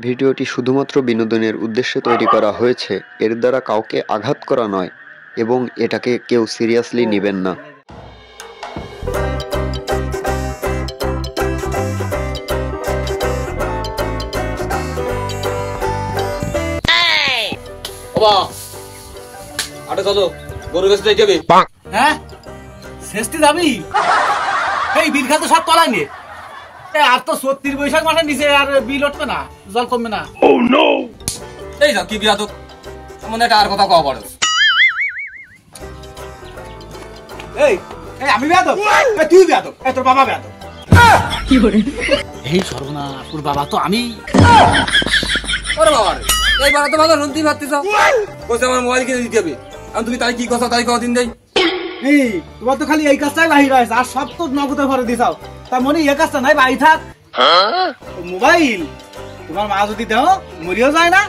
ভিডিওটি শুধুমাত্র বিনোদনের উদ্দেশ্যে তৈরি করা হয়েছে, এর দ্বারা কাউকে আঘাত করা নয় এবং এটাকে কেউ সিরিয়াসলি নেবেন না। হ্যাঁ শেষটি যাবি এই বিল খাতে সব তলায় নিয়ে আর তো ৩৬ বৈশাখ মাসে নিচে আর বিল উঠবে না, জল কমবে না। এই যা কি বিয়া তো মনে একটা আর কথা কওয়া পড়ে। এই আমি বিয়া তো তুই বিয়া তো তোর বাবা বিয়া তো কি করে এই সর্বনাশ, তোর বাবা তো আমি। ওরে বাবা রে, এইবার তো ভালো শুনতেই পারতেছ, কইছে আমার মোবাইল কিনে দিতে হবে। আর তুমি তাই কি কথা তাই কদিন দেই। এই তোমার তো খালি এই কাজটাই বাহির আছে, আর সব তো নগদে ভরে দিছাও। তার মনে এই কাজটা নাই বাড়ি থাক। মোবাইল তোমার মা যদি দেও মরিও যায় না,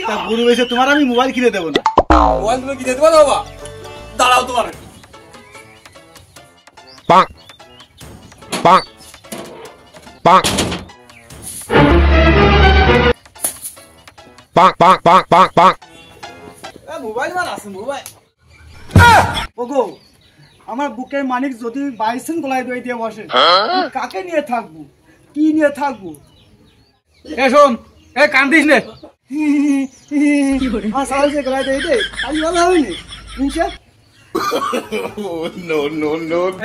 তা গুরু হয়েছে তোমার আমি মোবাইল কিনে দেবো না। মোবাইল তুমি কিনে দেবো না বাবা, দাঁড়াও তোমার মোবাইল বার আছে মোবাইল। ওগো আমার বুকের মানিক যদি বাইসেন গলায় দই দিয়ে বসে, কাকে নিয়ে থাকবো, কি নিয়ে থাকবো? এ শোন, এ কান্দিস নে। সাহসে গলায় দই দে, আমি ভালো হবে নি নিশা।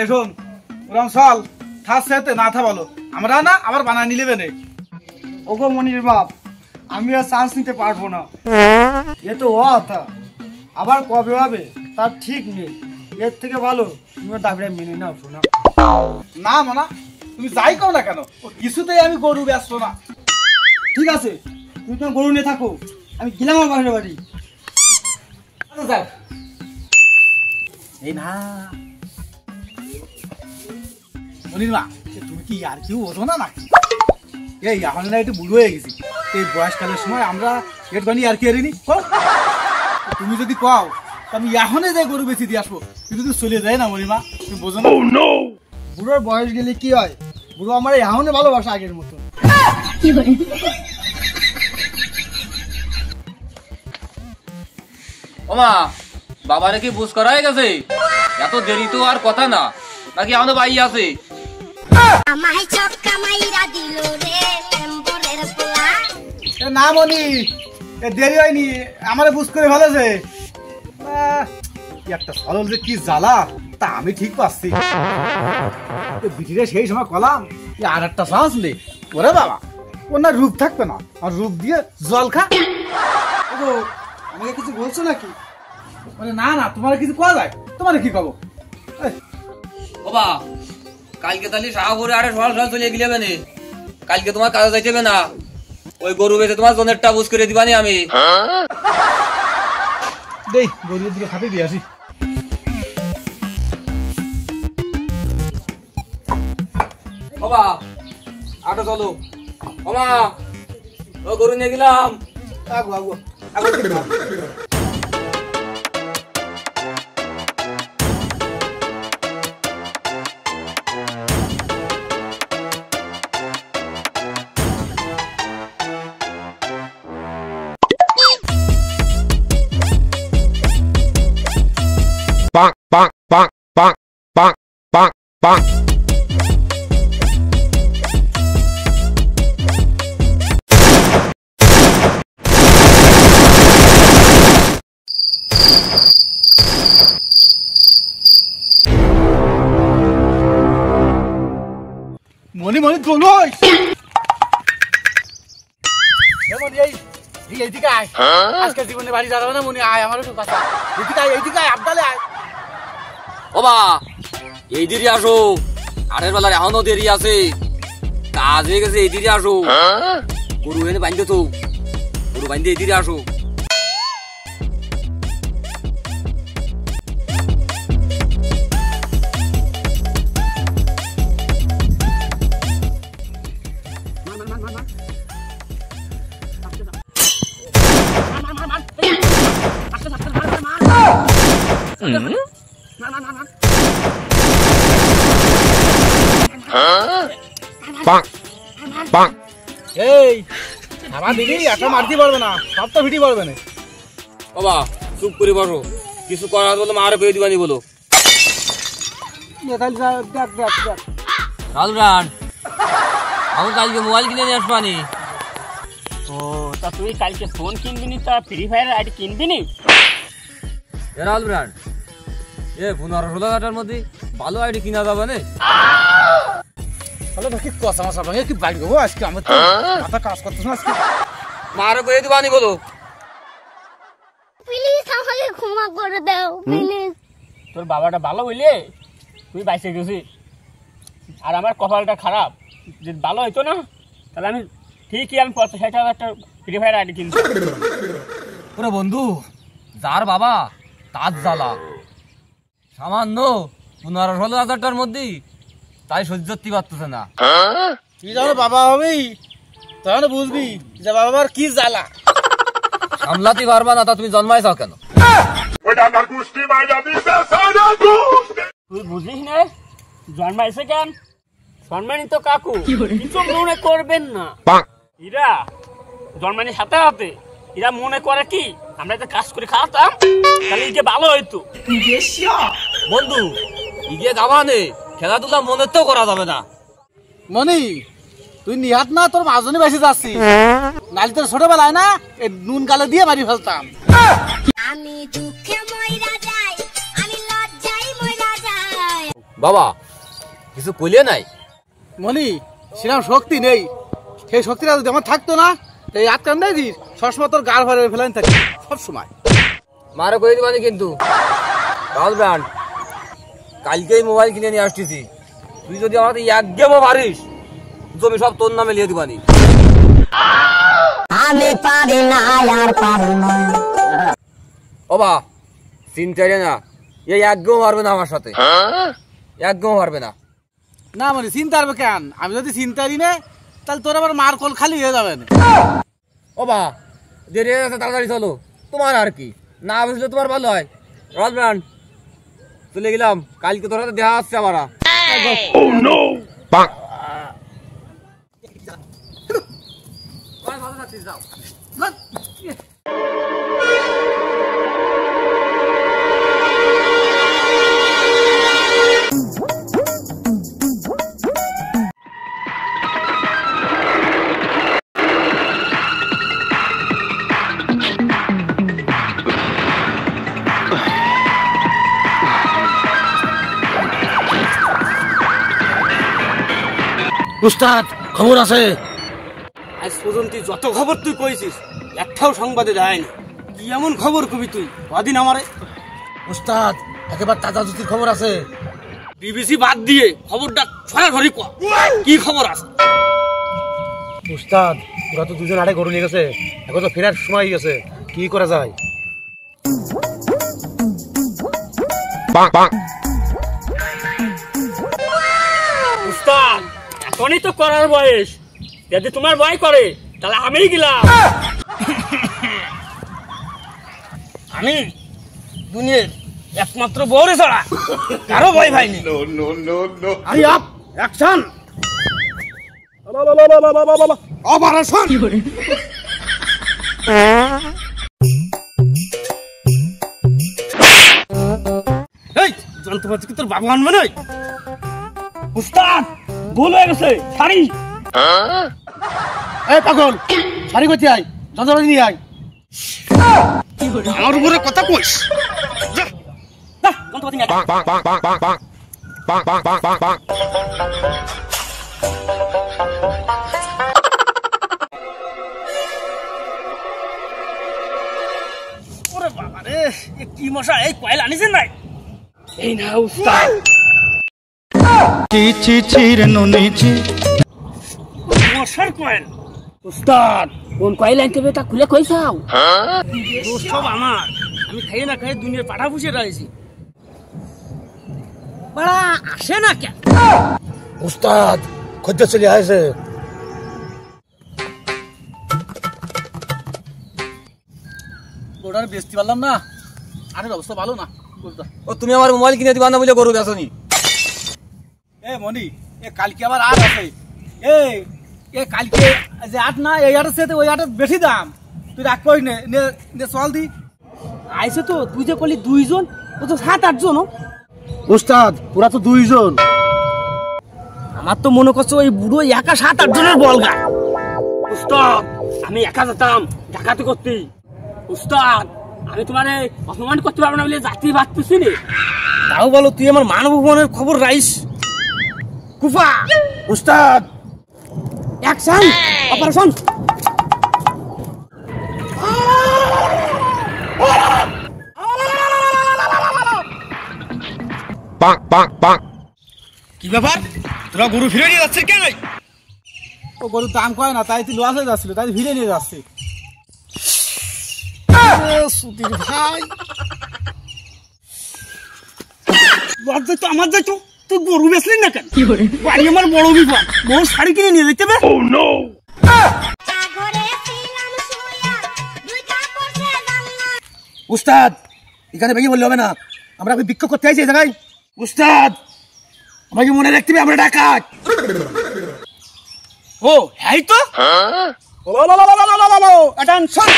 এ শোন, ওরম সাল থাস সাথে না থা বলো, আমরা না আবার বানায় নিলে বেনে। ওগো মনির বাপ, আমি আর চান্স নিতে পারবো না। এ তো কথা আবার কবে হবে তার ঠিক নেই। এর থেকে ভালো তুমি দাবিটা মেনে নাও। শোনা না মানা, তুমি যাই কও না কেন, কিছুতেই আমি গরু ব্যস্ত না। ঠিক আছে তুমি তোমার গরু নিয়ে থাকো, আমি গেলাম আমার বাসা বাড়ি। এই না মনির মা, তুমি কি আর কেউ বোঝো না নাকি? এই এখন না একটু বুড়ো হয়ে গেছি, এই বয়সকালের সময় আমরা পেট বানিয়ে আর কি এরিনি। তুমি যদি কও আমি এখনই যাই গরু বেশি দিয়ে আসবো, কিন্তু তুই চলে যায় না মনিমা, তুমি বোঝো না। বুড়োর বয়স গেলে কি হয়, বুড়ো আমার এখনই ভালোবাসা আগের মতো। ওমা বাবারে কি বুঝ করা হয়ে গেছে? এত দেরি তো আর কথা না, নাকি আমাদের ভাই আছে? না মনি, দেরি হয়নি, আমার বুঝ করে ভালোছে। একটা সরল যে কি জ্বালা তা আমি ঠিক পাচ্ছি। বিটিরে সেই সময় কলাম আর একটা চান্স নেই। ওরে বাবা, ওর না রূপ থাকবে না, আর রূপ দিয়ে জল খা। আমাকে কিছু বলছো নাকি? না না, তোমার কিছু কোয়া যায়, তোমার কি কব? বাবা কালকে তাহলে শাহপুরে আরে সকাল সকাল চলে গেলে মানে, কালকে তোমার কাজে যাইতে হবে না। ওই গরু বেঁচে তোমার জনেরটা বুঝ করে দিবানি আমি। দেই গরুর দিকে খাতে দিয়ে আসি। বাবা আটো চলো, বাবা ও গরু নিয়ে গেলাম। আগো আগো মনি মনি চলো, এইদিকে আয়। আজকে জীবনে বাড়ি যাবে না মনি, আয় আমার কাছে। এইদিকে আয়, এইদিকে আয়, আবদালে আয়। বাবা এই দেরি আসো, আটের বেলার এখনো দেরি আছে, কাজ হয়ে গেছে। এই দেরি আসো, গরু এনে বাঁধতে তো, গরু বাঁধতে এই দেরি আসো। এই আমার দিদি একটা মারতে পারবে না, সব তো ভিটি পারবে না। বাবা চুপ করে বসো, কিছু করার বলো মারে পেয়ে দিবানি বলো। রাজুরান আমি কালকে মোবাইল কিনে নিয়ে আসবানি। ও তা তুই কালকে ফোন কিনবি নি, তা ফ্রি ফায়ার আইডি কিনবি নি? রাজুরান 15-16 মধ্যে ভালো আইডি কিনা যাবে না? তাহলে কি কথা মাসা ভাঙে কি বাইক দেবো আজকে, আমার তো মাথা কাজ করতেছ না আজকে। মারে পেয়ে দিবানি বলো। প্লিজ আমাকে ক্ষমা করে দাও প্লিজ। তোর বাবাটা ভালো হইলে তুই বাইসে গেছিস, আর আমার কপালটা খারাপ, যে ভালো হইতো না তাহলে আমি ঠিকই 50-60 হাজার ফ্রি ফায়ার আইডি কিনছি। ওরে বন্ধু, যার বাবা তার জ্বালা, সামান্য 15-16 হাজারটার মধ্যে তাই সহ্য করতে পারতেছে না। তুই যখন বাবা হবি তখন বুঝবি যে বাবার কি জ্বালা। সামলাতে পারবা না তা তুমি জন্মাইছাও কেন? তুই বুঝিস না জন্মাইছে কেন? সম্মানিত কাকু কিছু মনে করবেন না, এরা জন্মানির সাথে সাথে এরা মনে করে কি আমরা তো কাজ করে খাওয়াতাম তাহলে এটা ভালো হইতো। বন্ধু ইগে গাবানে খেলাধুলা মনে তো করা যাবে না। মনি তুই নিহাত না তোর মাজনি বেশি যাচ্ছিস, নালি তোর ছোটবেলায় না এই নুন গালে দিয়ে মারি ফেলতাম। আমি দুঃখে মইরা যাই, আমি লজ্জায় মইরা যাই। বাবা কিছু কইলে নাই? মনি সেরকম শক্তি নেই, সেই শক্তিটা যদি আমার থাকতো না এই হাত কান দিস সবসময় তোর গাল ভরে ফেলান থাকি সব সময়। মারে কই দিবানি কিন্তু রাজব্রান্ড কালকেই মোবাইল কিনে নিয়ে আসতেছি, তুই যদি আমাদের এক গেমও পারিস জমি সব তোর নামে লিয়ে দিবানি। আমি পারি না আর পারি না। ও বা চিন্তাই না, এই এক গেমও পারবে না আমার সাথে, এক গেমও পারবে না। না মানে চিন্তা হবে কেন, আমি যদি চিন্তারি না তাহলে তোর আবার মার কল খালি হয়ে যাবে না। ও বা দেরি হয়ে গেছে, তাড়াতাড়ি চলো, তোমার আর কি না বুঝলে তোমার ভালো হয়। রাজব্রান্ড চলে গেলাম, কালকে তোর সাথে দেখা আসছে আমার। উস্তাদ খবর আছে? আজ পর্যন্ত যত খবর তুই কইছিস একটাও সংবাদে দেয়নি। কি এমন খবর কবি তুই কদিন আমারে? উস্তাদ একেবারে তাজা জুতির খবর আছে। বিবিসি বাদ দিয়ে খবরটা সরাসরি কর, কি খবর আছে? উস্তাদ ওরা তো দুজন আড়ে গরু নিয়ে গেছে, এখন তো ফেরার সময় হয়ে গেছে, কি করা যায়? উস্তাদ এখনই তো করার বয়স, যদি তোমার ভয় করে তাহলে আমি গেলাম। আমি দুনিয়ার একমাত্র বউরে ছাড়া কারো ভয় পাইনি। আরে আপ অ্যাকশন অপারেশন। এই যন্ত্রপাতি কি তোর বাবা আনবে না? উস্তাদ ভুল হয়ে গেছে, শাড়ি। এই পাগল শাড়ি করতে আয়, যন্ত্রপাতি নিয়ে আয়। আমার উপরে কথা কইস, যা যা যন্ত্রপাতি নিয়ে আয়। ওরে বাবা রে, এ কি মশা, এই কয়েল আনিছেন নাই? এই না উস্তাদ, মশার কয়েল। উস্তাদ কোন কয়েল আনতে হবে তা খুলে কইছাও? দোষ সব আমার, আমি খাইয়ে না খাইয়ে দুনিয়ার পাঠা পুষে রয়েছি। বাড়া আসে না কেন? উস্তাদ খদ্দের চলে আসে। ওটার বেচতে পারলাম না, আরে অবস্থা ভালো না। ও তুমি আমার মোবাইল কিনে দিবা না বলে গরু বেচনি? এ মনি এ কালকে আবার আর আছে, এ কালকে যে আট না এই আটের সাথে ওই আটের বেশি দাম, তুই রাগ করিস নে, নে নে চল দি। আইসে তো তুই যে করলি 2 জন, ও তো 7-8 জন। উস্তাদ ওরা তো 2 জন। আমার তো মনে করছে ওই বুড়ো একা 7-8 জনের বলগা। উস্তাদ আমি একা যেতাম ডাকাতি করতে। উস্তাদ আমি তোমার অপমান করতে পারবো না বলে যাত্রী বাঁচতেছি রে। তাও বলো তুই আমার মানব ভবনের খবর রাইস। কুফা উস্তাদ অ্যাকশন অপারেশন। কি ব্যাপার, তোরা গরু ফিরে নিয়ে যাচ্ছিস কেন? ও গরুর দাম কয় না, তাই তুই লস হয়ে যাচ্ছিল, তাই ফিরে নিয়ে যাচ্ছি। ভাই লজ্জা তো আমার যাইতো, তুই গরু বেচলি না কেন? বাড়ি আমার বড় বিপদ, বড় শাড়ি কিনে নিয়ে যেতে হবে। সাগরে ছিলাম শুয়া, দুই কাপড়ে জানলা। উস্তাদ এখানে ভেঙে বললে হবে না, আমরা বিক্ষোভ করতে আইছি এই জায়গায়। উস্তাদ আমাকে মনে রাখতে হবে আমরা ডাকাত। ও হ্যাঁ তো অ্যাটেনশন।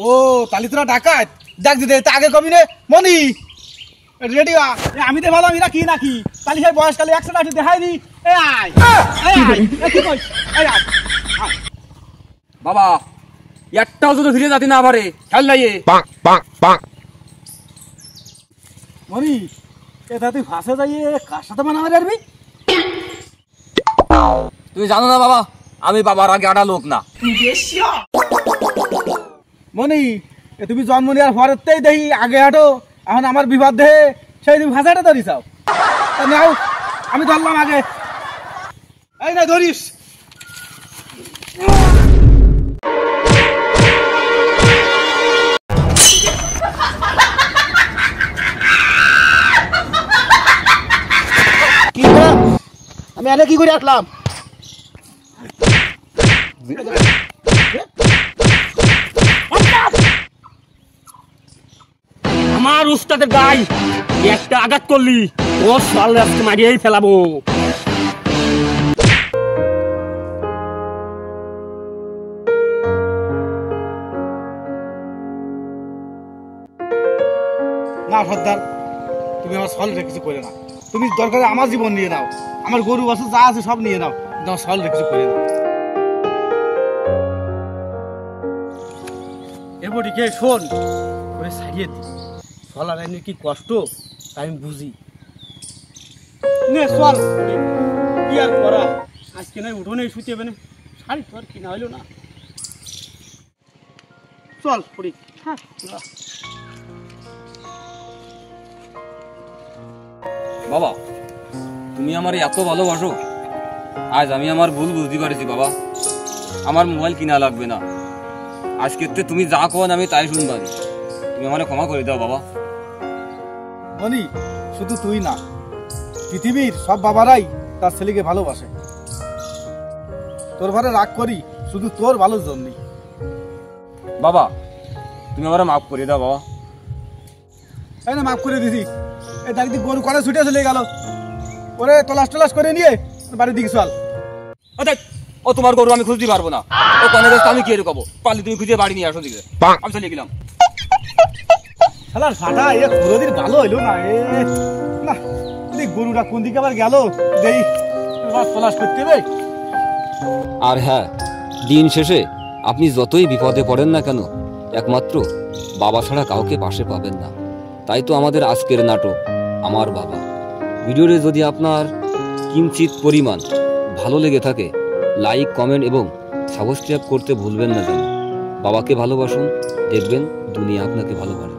ও তালি তোরা ডাকাত, ডাক দিতে তা আগে কবি রে মনি রেডি। আমি তো ভালো এরা কি নাকি তালি ভাই বয়সকালে 180 দেখাই দি। এ আয় এই আয় এ কি কই এই আয়। বাবা একটাও যদি ফিরে যাতে না পারে খেল লাইয়ে। মনি এটা তুই ফাঁসে যাইয়ে কার সাথে মানামারি আরবি? তুমি জানো না বাবা, আমি বাবার আগে আটা লোক না। মনি এ তুমি জন্ম নেওয়ার পরেতেই দেখি আগে হাঁটো, এখন আমার বিবাদ দেহে সেই তুমি ভাষাটা ধরি চাও। নাও আমি ধরলাম আগে, এই না ধরিস। কি রে? আমি এনে কি করে আসলাম? আমার উস্তাদের গাই একটা আঘাত করলি ও সাল আজকে মারিয়েই ফেলাবো। না সর্দার, তুমি আমার সলটা কিছু করে না। তুমি দরকারে আমার জীবন নিয়ে নাও, আমার গরু বাছু যা আছে সব নিয়ে নাও, কিন্তু আমার সলটা কিছু করে নাও। এবারে শোন ওরে ছাড়িয়ে দি, চলার এনে কি কষ্ট তাই আমি বুঝি। নে চল কি আর করা, আজকে নয় উঠোনে শুতে হবে না, শাড়ি তো আর কিনা হইলো না। চল পড়ি। হ্যাঁ বাবা তুমি আমার এত ভালোবাসো, আজ আমি আমার ভুল বুঝতে পারছি বাবা। আমার মোবাইল কিনা লাগবে না, আজকে তুমি যা কোন আমি তাই শুনবানি। তুমি আমার ক্ষমা করে দাও বাবা। মনি শুধু তুই না, পৃথিবীর সব বাবারাই তার ছেলেকে ভালোবাসে। তোর ঘরে রাগ করি শুধু তোর ভালোর জন্যই। বাবা তুমি আমার মাফ করে দাও বাবা। তাই না মাফ করে দিছি। এই দাঁড়িয়ে গরু কলে ছুটে চলে গেল, ওরে তলাশ টলাশ করে নিয়ে বাড়ির দিকে চল। ও দেখ, ও তোমার গরু আমি খুঁজতে পারবো না, ও কনে গেছে আমি কি এরকম পারলে তুমি খুঁজে বাড়ি নিয়ে আসো দিকে। আমি চলে গেলাম। শালার ফাটা এ পুরোদিন ভালো হইলো না। এ না এই গরুটা কোন দিকে আবার গেল দেই, তলাশ করতে হবে। আর হ্যাঁ, দিন শেষে আপনি যতই বিপদে পড়েন না কেন, একমাত্র বাবা ছাড়া কাউকে পাশে পাবেন না। তাই তো আমাদের আজকের নাটক আমার বাবা। ভিডিওটি যদি আপনার কিঞ্চিত পরিমাণ ভালো লেগে থাকে, লাইক কমেন্ট এবং সাবস্ক্রাইব করতে ভুলবেন না যেন। বাবাকে ভালোবাসুন, দেখবেন দুনিয়া আপনাকে ভালোবাসে।